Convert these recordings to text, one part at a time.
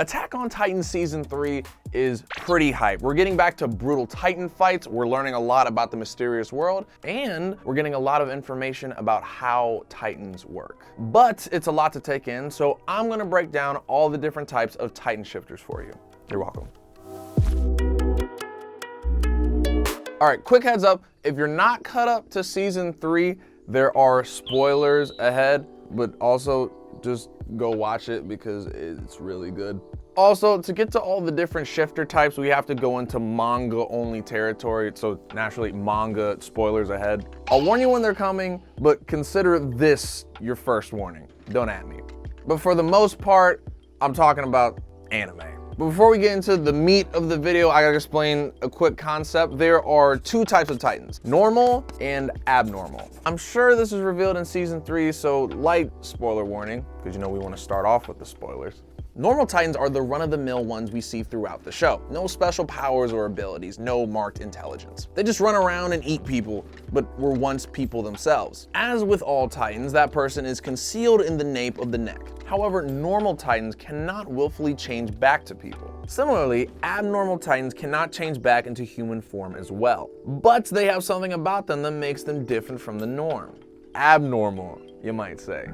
Attack on Titan Season 3 is pretty hype. We're getting back to brutal Titan fights, we're learning a lot about the mysterious world, and we're getting a lot of information about how Titans work. But it's a lot to take in, so I'm gonna break down all the different types of Titan shifters for you. You're welcome. All right, quick heads up, if you're not caught up to Season 3, there are spoilers ahead, but also just go watch it because it's really good. Also, to get to all the different shifter types, we have to go into manga only territory, so naturally manga spoilers ahead. I'll warn you when they're coming, but consider this your first warning. Don't at me. But for the most part, I'm talking about anime. But before we get into the meat of the video, I gotta explain a quick concept. There are two types of Titans, normal and abnormal. I'm sure this is revealed in Season 3, so light spoiler warning, because you know we wanna start off with the spoilers. Normal Titans are the run-of-the-mill ones we see throughout the show. No special powers or abilities, no marked intelligence. They just run around and eat people, but were once people themselves. As with all Titans, that person is concealed in the nape of the neck. However, normal Titans cannot willfully change back to people. Similarly, abnormal Titans cannot change back into human form as well. But they have something about them that makes them different from the norm. Abnormal, you might say.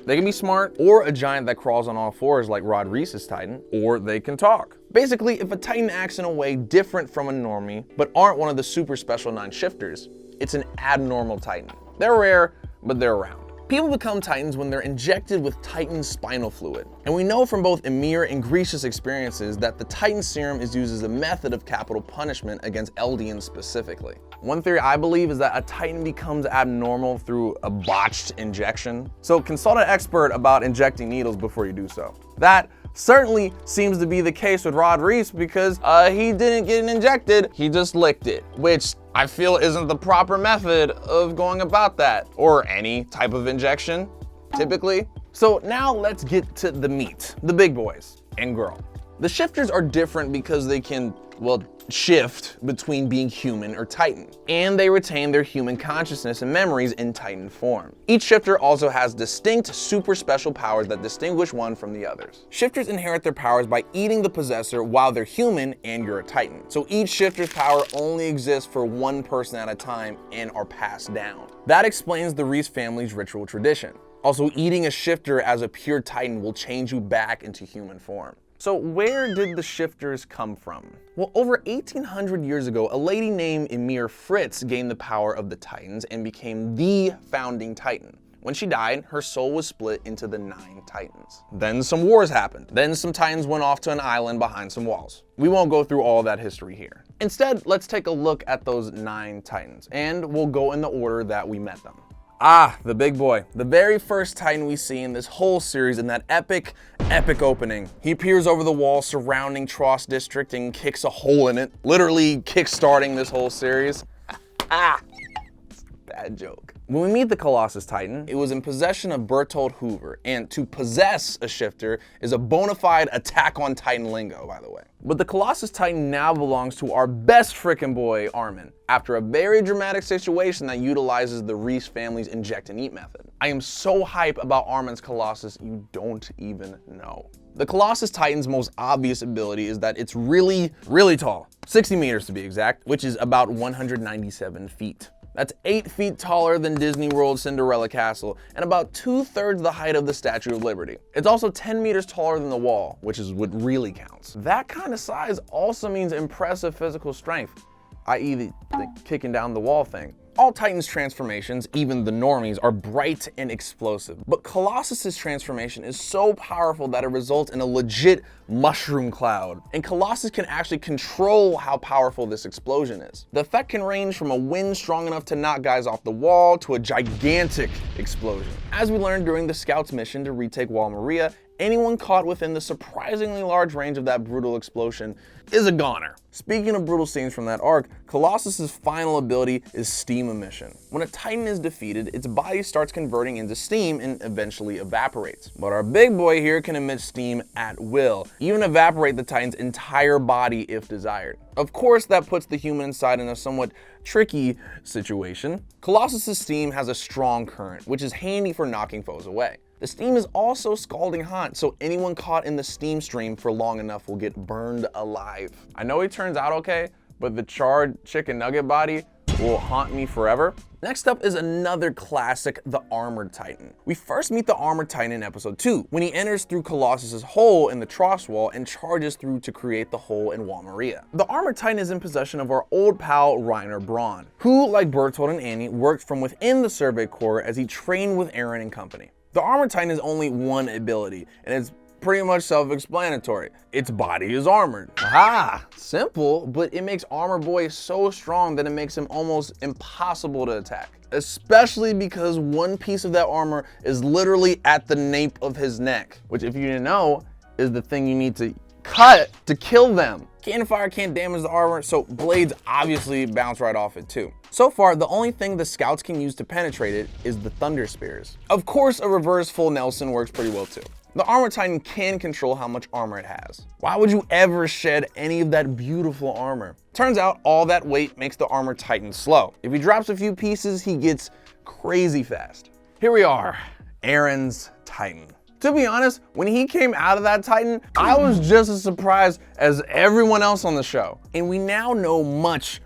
They can be smart, or a giant that crawls on all fours like Rod Reese's Titan, or they can talk. Basically, if a Titan acts in a way different from a normie, but aren't one of the super special 9 shifters, it's an abnormal Titan. They're rare, but they're around. People become Titans when they're injected with Titan spinal fluid. And we know from both Ymir and Grisha's experiences that the Titan serum is used as a method of capital punishment against Eldians specifically. One theory I believe is that a Titan becomes abnormal through a botched injection. So consult an expert about injecting needles before you do so. That certainly seems to be the case with Rod Reese because he didn't get it injected, he just licked it, which I feel isn't the proper method of going about that, or any type of injection, typically. So now let's get to the meat, the big boys and girl. The shifters are different because they can, well, shift between being human or Titan, and they retain their human consciousness and memories in Titan form. Each shifter also has distinct super special powers that distinguish one from the others. Shifters inherit their powers by eating the possessor while they're human and you're a Titan. So each shifter's power only exists for one person at a time and are passed down. That explains the Reese family's ritual tradition. Also, eating a shifter as a pure Titan will change you back into human form. So where did the shifters come from? Well, over 1800 years ago, a lady named Ymir Fritz gained the power of the Titans and became the founding Titan. When she died, her soul was split into the 9 Titans. Then some wars happened. Then some Titans went off to an island behind some walls. We won't go through all that history here. Instead, let's take a look at those 9 Titans, and we'll go in the order that we met them. Ah, the big boy. The very first Titan we see in this whole series in that epic opening. He appears over the wall surrounding Tross District and kicks a hole in it, literally kick-starting this whole series. Bad joke. When we meet the Colossus Titan, it was in possession of Bertold Hoover, and to possess a shifter is a bona fide Attack on Titan lingo, by the way. But the Colossus Titan now belongs to our best frickin' boy, Armin, after a very dramatic situation that utilizes the Reese family's inject and eat method. I am so hype about Armin's Colossus, you don't even know. The Colossus Titan's most obvious ability is that it's really, really tall, 60 meters to be exact, which is about 197 feet. That's 8 feet taller than Disney World Cinderella Castle and about 2/3 the height of the Statue of Liberty. It's also 10 meters taller than the wall, which is what really counts. That kind of size also means impressive physical strength, i.e. the kicking down the wall thing. All Titans' transformations, even the normies, are bright and explosive, but Colossus's transformation is so powerful that it results in a legit mushroom cloud, and Colossus can actually control how powerful this explosion is. The effect can range from a wind strong enough to knock guys off the wall to a gigantic explosion. As we learned during the Scouts' mission to retake Wall Maria, anyone caught within the surprisingly large range of that brutal explosion is a goner. Speaking of brutal scenes from that arc, Colossus's final ability is steam emission. When a Titan is defeated, its body starts converting into steam and eventually evaporates. But our big boy here can emit steam at will, even evaporate the Titan's entire body if desired. Of course, that puts the human inside in a somewhat tricky situation. Colossus's steam has a strong current, which is handy for knocking foes away. The steam is also scalding hot, so anyone caught in the steam stream for long enough will get burned alive. I know he turns out okay, but the charred chicken nugget body will haunt me forever. Next up is another classic, the Armored Titan. We first meet the Armored Titan in episode 2, when he enters through Colossus's hole in the Tross wall and charges through to create the hole in Wall Maria. The Armored Titan is in possession of our old pal Reiner Braun, who, like Bertold and Annie, worked from within the Survey Corps as he trained with Eren and company. The Armored Titan has only one ability, and it's pretty much self-explanatory. Its body is armored. Aha! Simple, but it makes Armor Boy so strong that it makes him almost impossible to attack. Especially because one piece of that armor is literally at the nape of his neck, which, if you didn't know, is the thing you need to cut to kill them. Cannon fire can't damage the armor, so blades obviously bounce right off it too. So far, the only thing the scouts can use to penetrate it is the Thunder Spears. Of course, a reverse full Nelson works pretty well too. The Armored Titan can control how much armor it has. Why would you ever shed any of that beautiful armor? Turns out all that weight makes the Armored Titan slow. If he drops a few pieces, he gets crazy fast. Here we are, Eren's Titan. To be honest, when he came out of that Titan, I was just as surprised as everyone else on the show. And we now know much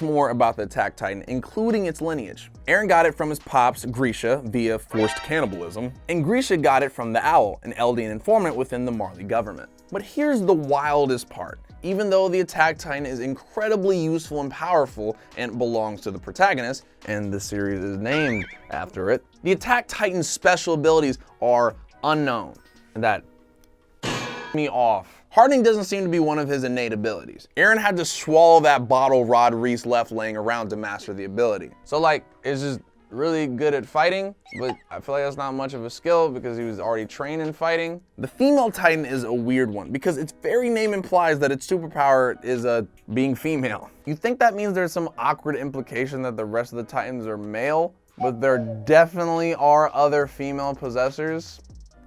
more about the Attack Titan, including its lineage. Eren got it from his pops, Grisha, via forced cannibalism, and Grisha got it from the Owl, an Eldian informant within the Marley government. But here's the wildest part. Even though the Attack Titan is incredibly useful and powerful and belongs to the protagonist, and the series is named after it, the Attack Titan's special abilities are unknown. And that me off. Hardening doesn't seem to be one of his innate abilities. Eren had to swallow that bottle Rod Reese left laying around to master the ability. So like, it's just really good at fighting, but I feel like that's not much of a skill because he was already trained in fighting. The female Titan is a weird one because its very name implies that its superpower is being female. You think that means there's some awkward implication that the rest of the Titans are male, but there definitely are other female possessors.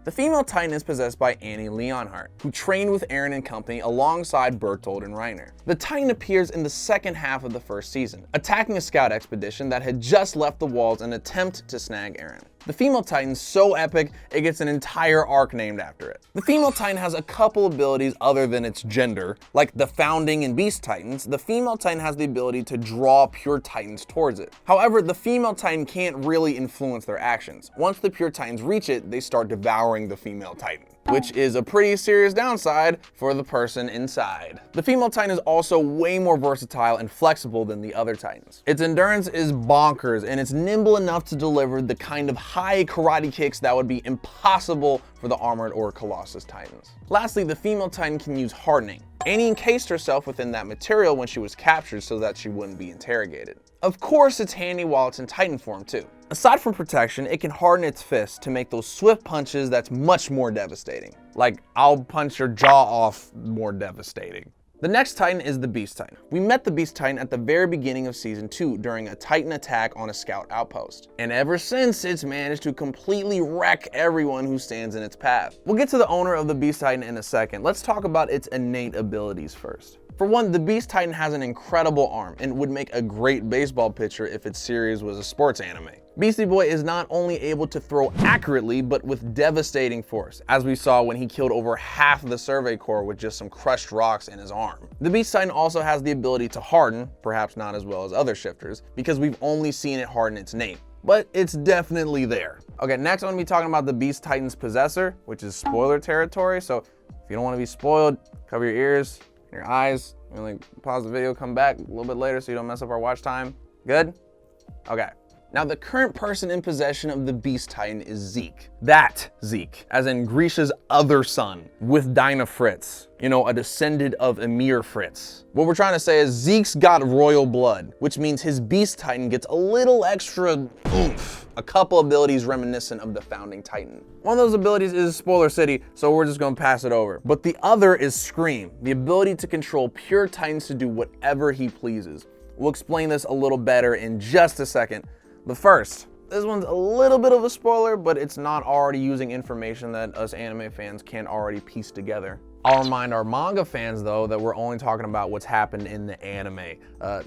The female Titan is possessed by Annie Leonhardt, who trained with Eren and company alongside Bertold and Reiner. The Titan appears in the second half of the first season, attacking a scout expedition that had just left the walls in an attempt to snag Eren. The female Titan's so epic, it gets an entire arc named after it. The female Titan has a couple abilities other than its gender. Like the Founding and Beast Titans, the female Titan has the ability to draw pure Titans towards it. However, the female Titan can't really influence their actions. Once the pure Titans reach it, they start devouring the female Titan, which is a pretty serious downside for the person inside. The female Titan is also way more versatile and flexible than the other Titans. Its endurance is bonkers, and it's nimble enough to deliver the kind of high karate kicks that would be impossible for the Armored or Colossus Titans. Lastly, the female Titan can use hardening. Annie encased herself within that material when she was captured so that she wouldn't be interrogated. Of course, it's handy while it's in Titan form too. Aside from protection, it can harden its fists to make those swift punches that's much more devastating. Like, I'll punch your jaw off more devastating. The next Titan is the Beast Titan. We met the Beast Titan at the very beginning of season 2 during a Titan attack on a scout outpost. And ever since, it's managed to completely wreck everyone who stands in its path. We'll get to the owner of the Beast Titan in a second. Let's talk about its innate abilities first. For one, the Beast Titan has an incredible arm and would make a great baseball pitcher if its series was a sports anime. Beastie Boy is not only able to throw accurately, but with devastating force, as we saw when he killed over half the Survey Corps with just some crushed rocks in his arm. The Beast Titan also has the ability to harden, perhaps not as well as other shifters, because we've only seen it harden its nape, but it's definitely there. Okay, next I'm gonna be talking about the Beast Titan's possessor, which is spoiler territory, so if you don't wanna be spoiled, cover your ears, your eyes, and like pause the video, come back a little bit later so you don't mess up our watch time. Good? Okay. Now, the current person in possession of the Beast Titan is Zeke. That Zeke, as in Grisha's other son, with Dinah Fritz. You know, a descendant of Emir Fritz. What we're trying to say is Zeke's got royal blood, which means his Beast Titan gets a little extra oomph. A couple abilities reminiscent of the Founding Titan. One of those abilities is Spoiler City, so we're just gonna pass it over. But the other is Scream, the ability to control pure Titans to do whatever he pleases. We'll explain this a little better in just a second. But first, this one's a little bit of a spoiler, but it's not already using information that us anime fans can't already piece together. I'll remind our manga fans though that we're only talking about what's happened in the anime.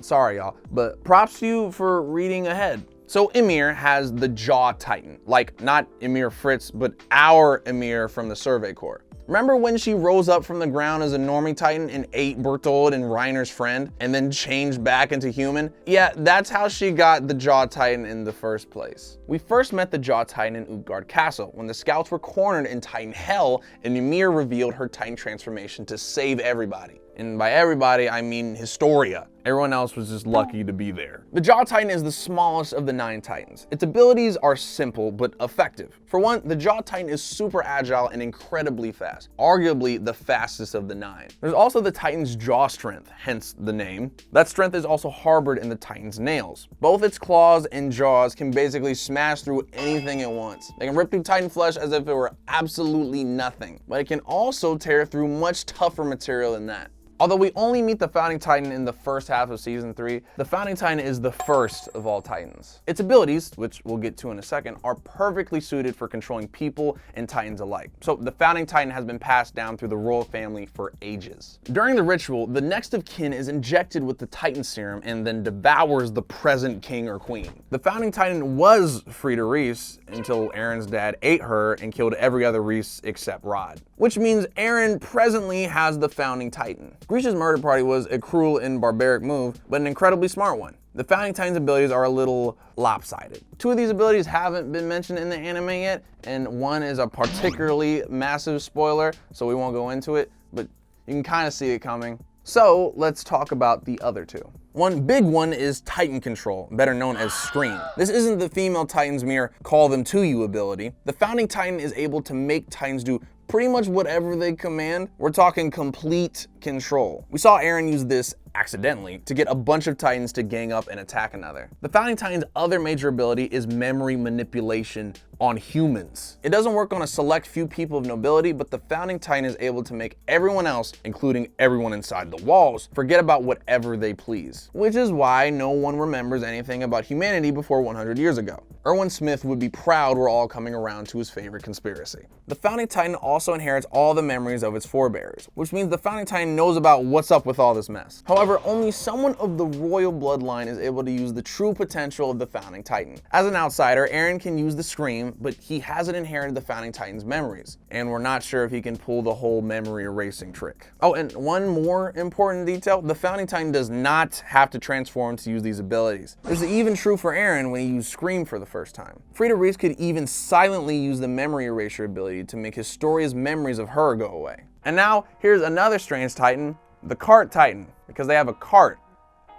Sorry y'all, but props to you for reading ahead. So Ymir has the Jaw Titan, like not Ymir Fritz, but our Ymir from the Survey Corps. Remember when she rose up from the ground as a normie titan and ate Berthold and Reiner's friend, and then changed back into human? Yeah, that's how she got the Jaw Titan in the first place. We first met the Jaw Titan in Utgard Castle, when the scouts were cornered in Titan Hell, and Ymir revealed her Titan transformation to save everybody. And by everybody, I mean Historia. Everyone else was just lucky to be there. The Jaw Titan is the smallest of the 9 Titans. Its abilities are simple but effective. For one, the Jaw Titan is super agile and incredibly fast, arguably the fastest of the 9. There's also the Titan's jaw strength, hence the name. That strength is also harbored in the Titan's nails. Both its claws and jaws can basically smash through anything at once. They can rip through Titan flesh as if it were absolutely nothing, but it can also tear through much tougher material than that. Although we only meet the Founding Titan in the first half of Season 3, the Founding Titan is the first of all Titans. Its abilities, which we'll get to in a second, are perfectly suited for controlling people and Titans alike. So the Founding Titan has been passed down through the royal family for ages. During the ritual, the next of kin is injected with the Titan serum and then devours the present king or queen. The Founding Titan was Frida Reese until Aaron's dad ate her and killed every other Reese except Rod. Which means Aaron presently has the Founding Titan. Grisha's murder party was a cruel and barbaric move, but an incredibly smart one. The Founding Titan's abilities are a little lopsided. 2 of these abilities haven't been mentioned in the anime yet, and one is a particularly massive spoiler, so we won't go into it, but you can kind of see it coming. So let's talk about the other 2. One big one is Titan Control, better known as Scream. This isn't the female Titan's mere call them to you ability. The Founding Titan is able to make Titans do pretty much whatever they command. We're talking complete control. We saw Aaron use this accidentally to get a bunch of Titans to gang up and attack another. The Founding Titan's other major ability is memory manipulation on humans. It doesn't work on a select few people of nobility, but the Founding Titan is able to make everyone else, including everyone inside the walls, forget about whatever they please. Which is why no one remembers anything about humanity before 100 years ago. Erwin Smith would be proud we're all coming around to his favorite conspiracy. The Founding Titan also inherits all the memories of its forebears, which means the Founding Titan knows about what's up with all this mess. However, only someone of the royal bloodline is able to use the true potential of the Founding Titan. As an outsider, Aaron can use the Scream, but he hasn't inherited the Founding Titan's memories, and we're not sure if he can pull the whole memory erasing trick. Oh, and one more important detail, the Founding Titan does not have to transform to use these abilities. This is even true for Aaron when he used Scream for the first time. Frida Reese could even silently use the memory erasure ability to make Historia's memories of her go away. And now, here's another strange Titan, the Cart Titan, because they have a cart.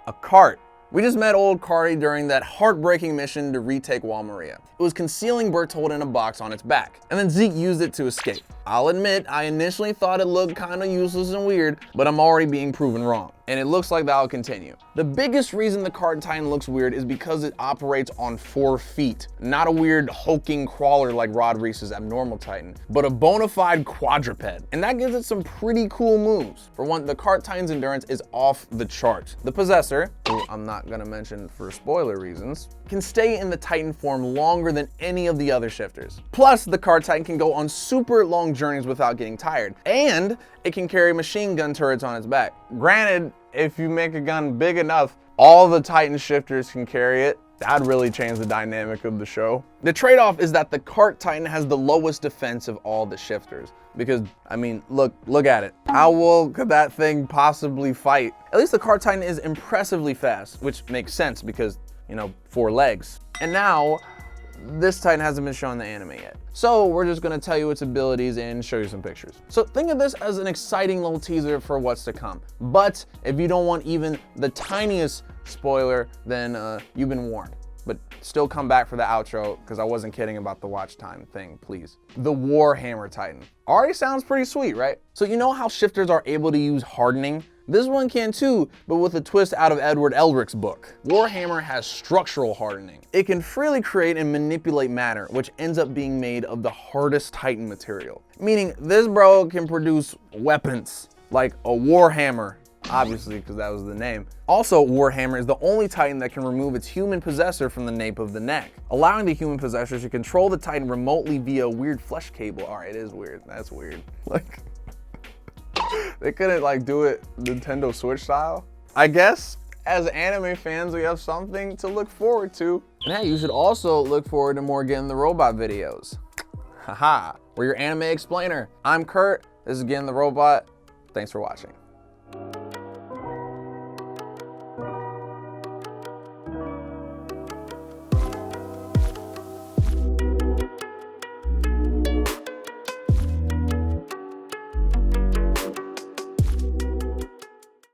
A cart. We just met old Cardi during that heartbreaking mission to retake Wall Maria. It was concealing Berthold in a box on its back, and then Zeke used it to escape. I'll admit, I initially thought it looked kinda useless and weird, but I'm already being proven wrong. And it looks like that'll continue. The biggest reason the Cart Titan looks weird is because it operates on 4 feet. Not a weird hulking crawler like Rod Reese's abnormal Titan, but a bona fide quadruped. And that gives it some pretty cool moves. For one, the Cart Titan's endurance is off the charts. The Possessor, who I'm not gonna mention for spoiler reasons, can stay in the Titan form longer than any of the other shifters. Plus, the Cart Titan can go on super long journeys without getting tired, and it can carry machine gun turrets on its back. Granted, if you make a gun big enough, all the Titan shifters can carry it. That'd really change the dynamic of the show. The trade-off is that the Cart Titan has the lowest defense of all the shifters. Because, I mean, look at it. How well could that thing possibly fight? At least the Cart Titan is impressively fast, which makes sense because, you know, 4 legs. And now, this Titan hasn't been shown in the anime yet. So we're just gonna tell you its abilities and show you some pictures. So think of this as an exciting little teaser for what's to come. But if you don't want even the tiniest spoiler, then you've been warned. But still come back for the outro, because I wasn't kidding about the watch time thing, please. The Warhammer Titan. Already sounds pretty sweet, right? So you know how shifters are able to use hardening? This one can too, but with a twist out of Edward Elric's book. Warhammer has structural hardening. It can freely create and manipulate matter, which ends up being made of the hardest Titan material. Meaning this bro can produce weapons, like a Warhammer, obviously because that was the name. Also, Warhammer is the only Titan that can remove its human possessor from the nape of the neck, allowing the human possessor to control the Titan remotely via a weird flesh cable. All right, it is weird, that's weird. Like, they couldn't like do it Nintendo Switch style, I guess. as anime fans, we have something to look forward to. And hey, you should also look forward to more Getting the Robot videos. Haha, we're your anime explainer. I'm Kurt, this is Getting the Robot. Thanks for watching.